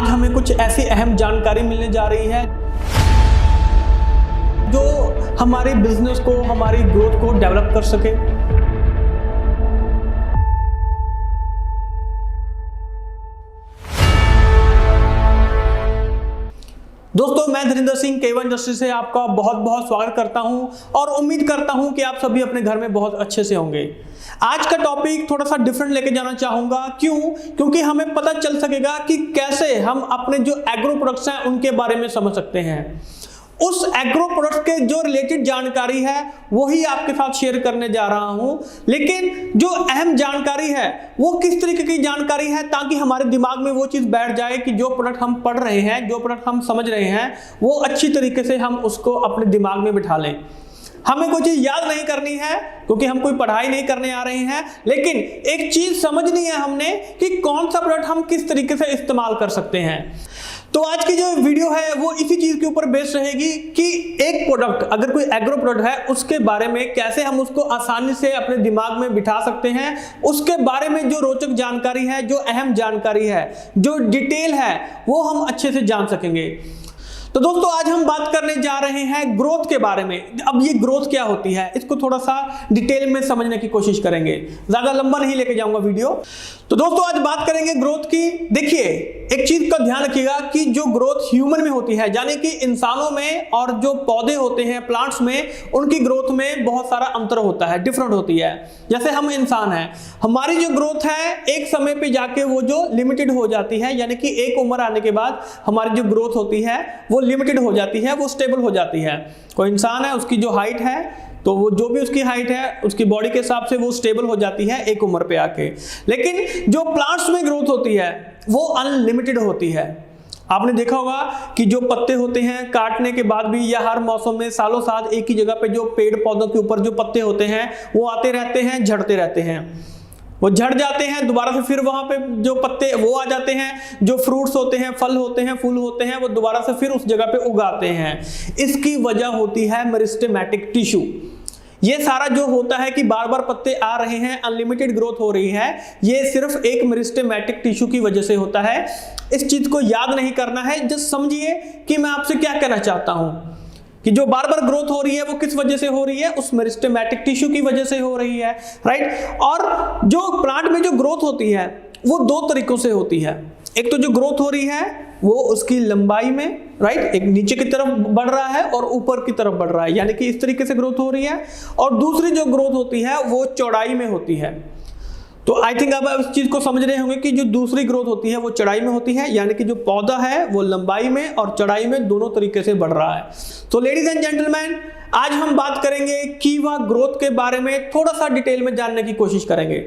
आज हमें कुछ ऐसी अहम जानकारी मिलने जा रही है जो हमारे बिजनेस को, हमारी ग्रोथ को डेवलप कर सके। दोस्तों, मैं धीरेन्द्र सिंह K1 इंडस्ट्री से आपका बहुत बहुत स्वागत करता हूं और उम्मीद करता हूं कि आप सभी अपने घर में बहुत अच्छे से होंगे। आज का टॉपिक थोड़ा सा डिफरेंट लेके जाना चाहूंगा। क्योंकि हमें पता चल सकेगा कि कैसे हम अपने जो एग्रो प्रोडक्ट्स हैं उनके बारे में समझ सकते हैं। उस एग्रो प्रोडक्ट के जो रिलेटेड जानकारी है वही आपके साथ शेयर करने जा रहा हूं, लेकिन जो अहम जानकारी है वो किस तरीके की जानकारी है ताकि हमारे दिमाग में वो चीज बैठ जाए कि जो प्रोडक्ट हम पढ़ रहे हैं, जो प्रोडक्ट हम समझ रहे हैं, वो अच्छी तरीके से हम उसको अपने दिमाग में बिठा लें। हमें कोई चीज याद नहीं करनी है क्योंकि हम कोई पढ़ाई नहीं करने आ रहे हैं, लेकिन एक चीज समझनी है हमने कि कौन सा प्रोडक्ट हम किस तरीके से इस्तेमाल कर सकते हैं। तो आज की जो वीडियो है वो इसी चीज के ऊपर बेस्ड रहेगी कि एक प्रोडक्ट, अगर कोई एग्रो प्रोडक्ट है, उसके बारे में कैसे हम उसको आसानी से अपने दिमाग में बिठा सकते हैं। उसके बारे में जो रोचक जानकारी है, जो अहम जानकारी है, जो डिटेल है, वो हम अच्छे से जान सकेंगे। तो दोस्तों, आज हम बात करने जा रहे हैं ग्रोथ के बारे में। अब ये ग्रोथ क्या होती है, इसको थोड़ा सा डिटेल में समझने की कोशिश करेंगे। ज्यादा लंबा नहीं लेके जाऊंगा वीडियो। तो दोस्तों, आज बात करेंगे ग्रोथ की। देखिए, एक चीज का ध्यान रखिएगा कि जो ग्रोथ ह्यूमन में होती है, यानी कि इंसानों में और जो पौधे होते हैं, प्लांट्स में, उनकी ग्रोथ में बहुत सारा अंतर होता है, डिफरेंट होती है। जैसे हम इंसान हैं, हमारी जो ग्रोथ है एक समय पे जाके वो जो लिमिटेड हो जाती है, यानी कि एक उम्र आने के बाद हमारी जो ग्रोथ होती है वो लिमिटेड हो जाती है, वो स्टेबल हो जाती है। कोई इंसान है, उसकी जो हाइट है, तो वो जो भी उसकी हाइट है उसकी बॉडी के हिसाब से वो स्टेबल हो जाती है एक उम्र पे आके। लेकिन जो प्लांट्स में ग्रोथ होती है वो अनलिमिटेड होती है। आपने देखा होगा कि जो पत्ते होते हैं काटने के बाद भी या हर मौसम में सालों साल एक ही जगह पे जो पेड़ पौधों के ऊपर जो पत्ते होते हैं वो आते रहते हैं, झड़ते रहते हैं, वो झड़ जाते हैं, दोबारा से फिर वहां पे जो पत्ते वो आ जाते हैं, जो फ्रूट्स होते हैं, फल होते हैं, फूल होते हैं, वो दोबारा से फिर उस जगह पे उगाते हैं। इसकी वजह होती है मेरिस्टेमेटिक टिश्यू। ये सारा जो होता है कि बार बार पत्ते आ रहे हैं, अनलिमिटेड ग्रोथ हो रही है, ये सिर्फ एक मेरिस्टेमेटिक टिश्यू की वजह से होता है। इस चीज को याद नहीं करना है, जस्ट समझिए कि मैं आपसे क्या कहना चाहता हूं कि जो बार बार ग्रोथ हो रही है वो किस वजह से हो रही है, उस मेरिस्टेमेटिक टिश्यू की वजह से हो रही है, राइट। और जो प्लांट में जो ग्रोथ होती है वो दो तरीकों से होती है। एक तो जो ग्रोथ हो रही है वो उसकी लंबाई में, राइट, एक नीचे की तरफ बढ़ रहा है और ऊपर की तरफ बढ़ रहा है, यानी कि इस तरीके से ग्रोथ हो रही है। और दूसरी जो ग्रोथ होती है वो चौड़ाई में होती है। तो आई थिंक आप इस चीज को समझ रहे होंगे कि जो दूसरी ग्रोथ होती है वो चौड़ाई में होती है, यानी कि जो पौधा है वो लंबाई में और चौड़ाई में दोनों तरीके से बढ़ रहा है। तो लेडीज एंड जेंटलमैन, आज हम बात करेंगे कीवा ग्रोथ के बारे में, थोड़ा सा डिटेल में जानने की कोशिश करेंगे।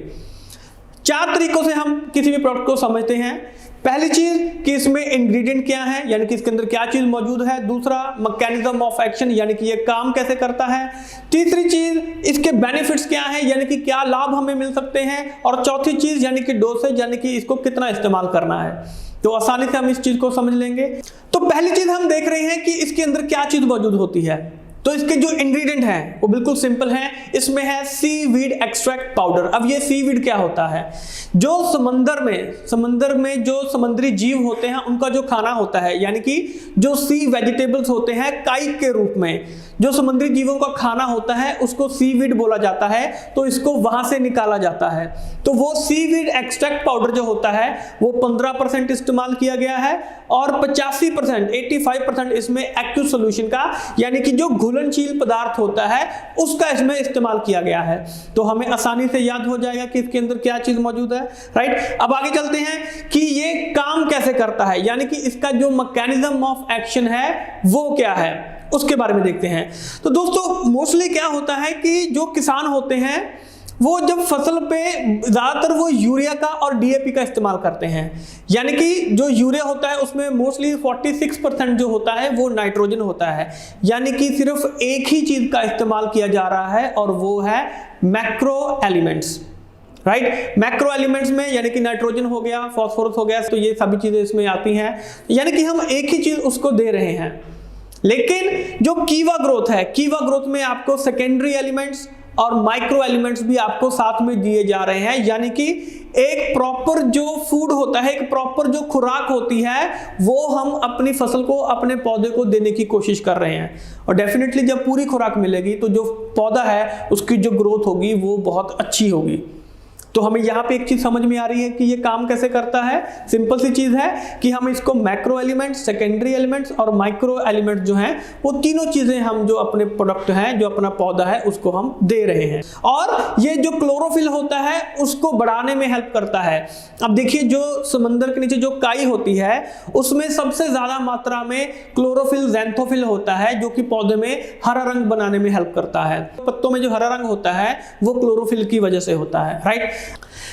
4 तरीकों से हम किसी भी प्रोडक्ट को समझते हैं। पहली चीज कि इसमें इंग्रेडिएंट क्या है, यानी कि इसके अंदर क्या चीज मौजूद है। दूसरा, मैकेनिज्म ऑफ एक्शन, यानी कि ये काम कैसे करता है। तीसरी चीज, इसके बेनिफिट्स क्या है, यानी कि क्या लाभ हमें मिल सकते हैं। और चौथी चीज यानी कि डोसेज, यानी कि इसको कितना इस्तेमाल करना है। तो आसानी से हम इस चीज को समझ लेंगे। तो पहली चीज हम देख रहे हैं कि इसके अंदर क्या चीज मौजूद होती है। तो इसके जो इंग्रेडिएंट हैं वो बिल्कुल सिंपल हैं। इसमें है सीवीड एक्सट्रैक्ट पाउडर। अब ये सीवीड क्या होता है, जो समंदर में जो समुद्री जीव होते हैं उनका जो खाना होता है, यानी कि जो सी वेजिटेबल्स होते हैं काइट के रूप में, जो समुद्री जीवों का खाना होता है उसको सीवीड बोला जाता है। तो इसको वहां से निकाला जाता है। तो वो सीवीड एक्सट्रैक्ट पाउडर जो होता है वो 15% इस्तेमाल किया गया है और 85%, 85% इसमें एक्व सोल्यूशन का, यानी कि जो घुलनशील पदार्थ होता है उसका इसमें इस्तेमाल किया गया है। तो हमें आसानी से याद हो जाएगा कि इसके अंदर क्या चीज मौजूद है, राइट। अब आगे चलते हैं कि ये काम कैसे करता है, यानी कि इसका जो मैकेनिज्म ऑफ एक्शन है वो क्या है, उसके बारे में देखते हैं। तो दोस्तों, मोस्टली क्या होता है कि जो किसान होते हैं वो जब फसल पे ज्यादातर वो यूरिया का और डीएपी का इस्तेमाल करते हैं, यानी कि जो यूरिया होता है उसमें मोस्टली 46% जो होता है वो नाइट्रोजन होता है, यानी कि सिर्फ एक ही चीज का इस्तेमाल किया जा रहा है और वो है macro elements, right. Macro elements में यानी कि नाइट्रोजन हो गया, फास्फोरस हो गया, तो ये सभी चीजें इसमें आती हैं, यानी कि हम एक ही चीज उसको दे रहे हैं। लेकिन जो कीवा ग्रोथ है, कीवा ग्रोथ में आपको सेकेंडरी एलिमेंट्स और माइक्रो एलिमेंट्स भी आपको साथ में दिए जा रहे हैं। यानी कि एक प्रॉपर जो फूड होता है, एक प्रॉपर जो खुराक होती है, वो हम अपनी फसल को, अपने पौधे को देने की कोशिश कर रहे हैं। और डेफिनेटली जब पूरी खुराक मिलेगी तो जो पौधा है उसकी जो ग्रोथ होगी वो बहुत अच्छी होगी। तो हमें यहाँ पे एक चीज समझ में आ रही है कि ये काम कैसे करता है। सिंपल सी चीज है कि हम इसको मैक्रो एलिमेंट्स, सेकेंडरी एलिमेंट्स और माइक्रो एलिमेंट्स जो हैं वो तीनों चीजें हम जो अपने प्रोडक्ट हैं, जो अपना पौधा है, उसको हम दे रहे हैं। और ये जो क्लोरोफिल होता है उसको बढ़ाने में हेल्प करता है। अब देखिए, जो समंदर के नीचे जो काई होती है उसमें सबसे ज्यादा मात्रा में क्लोरोफिल, ज़ैंथोफिल होता है, जो कि पौधे में हरा रंग बनाने में हेल्प करता है। पत्तों में जो हरा रंग होता है वो क्लोरोफिल की वजह से होता है, राइट।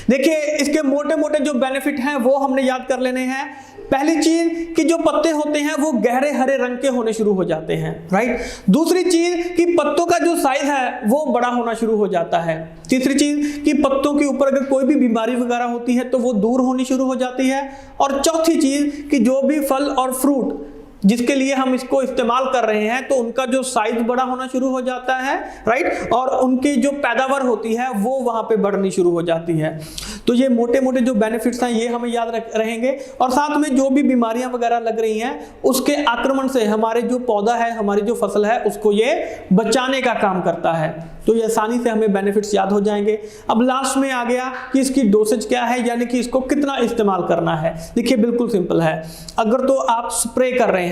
देखिए, इसके मोटे मोटे जो बेनिफिट हैं वो हमने याद कर लेने हैं। पहली चीज कि जो पत्ते होते हैं वो गहरे हरे रंग के होने शुरू हो जाते हैं, राइट। दूसरी चीज कि पत्तों का जो साइज है वो बड़ा होना शुरू हो जाता है। तीसरी चीज कि पत्तों के ऊपर अगर कोई भी बीमारी वगैरह होती है तो वो दूर होनी शुरू हो जाती है। और चौथी चीज कि जो भी फल और फ्रूट जिसके लिए हम इसको इस्तेमाल कर रहे हैं तो उनका जो साइज बड़ा होना शुरू हो जाता है, राइट। और उनकी जो पैदावार होती है वो वहां पे बढ़नी शुरू हो जाती है। तो ये मोटे मोटे जो बेनिफिट्स हैं ये हमें याद रहेंगे। और साथ में जो भी बीमारियां वगैरह लग रही हैं उसके आक्रमण से हमारे जो पौधा है, हमारी जो फसल है, उसको ये बचाने का काम करता है। तो ये आसानी से हमें बेनिफिट्स याद हो जाएंगे। अब लास्ट में आ गया कि इसकी डोसेज क्या है, यानी कि इसको कितना इस्तेमाल करना है। देखिए, बिल्कुल सिंपल है। अगर तो आप स्प्रे कर रहे हैं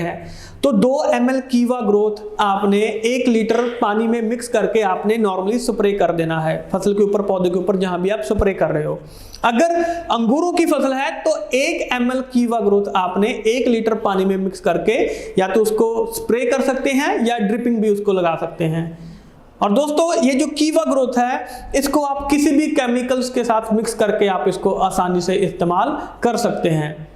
तो 2 ml कीवा ग्रोथ आपने 1 लीटर पानी में मिक्स करके आपने नॉर्मली स्प्रे कर देना है फसल के ऊपर, पौधे के ऊपर, जहां भी आप स्प्रे कर रहे हो। अगर अंगूरों की फसल है तो 1 ml कीवा ग्रोथ आपने 1 लीटर पानी में मिक्स करके या तो उसको स्प्रे कर सकते हैं या ड्रिपिंग भी उसको लगा सकते हैं। और दोस्तों, ये जो कीवा ग्रोथ है इसको आप किसी भी केमिकल्स के साथ मिक्स करके आप इसको आसानी से इस्तेमाल कर सकते हैं।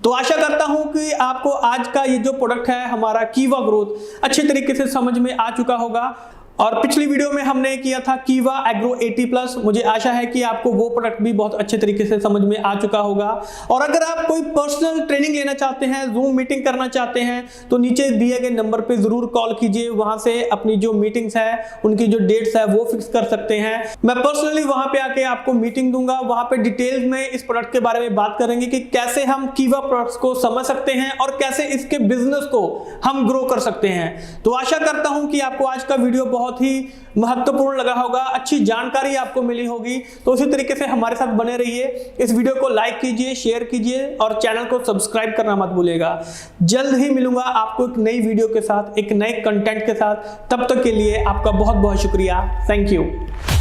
तो आशा करता हूं कि आपको आज का ये जो प्रोडक्ट है हमारा कीवा ग्रोथ अच्छे तरीके से समझ में आ चुका होगा। और पिछली वीडियो में हमने किया था कीवा एग्रो 80+। मुझे आशा है कि आपको वो प्रोडक्ट भी बहुत अच्छे तरीके से समझ में आ चुका होगा। और अगर आप कोई पर्सनल ट्रेनिंग लेना चाहते हैं, जूम मीटिंग करना चाहते हैं, तो नीचे दिए गए नंबर पे जरूर कॉल कीजिए। वहां से अपनी जो मीटिंग्स है, उनकी जो डेट्स है वो फिक्स कर सकते हैं। मैं पर्सनली वहां पे आके आपको मीटिंग दूंगा। वहां पे डिटेल्स में इस प्रोडक्ट के बारे में बात करेंगे कि कैसे हम कीवा प्रोडक्ट्स को समझ सकते हैं और कैसे इसके बिजनेस को हम ग्रो कर सकते हैं। तो आशा करता हूं कि आपको आज का वीडियो बहुत ही महत्वपूर्ण लगा होगा, अच्छी जानकारी आपको मिली होगी। तो उसी तरीके से हमारे साथ बने रहिए। इस वीडियो को लाइक कीजिए, शेयर कीजिए और चैनल को सब्सक्राइब करना मत भूलिएगा। जल्द ही मिलूंगा आपको एक नई वीडियो के साथ, एक नए कंटेंट के साथ। तब तक के लिए आपका बहुत बहुत शुक्रिया। Thank you.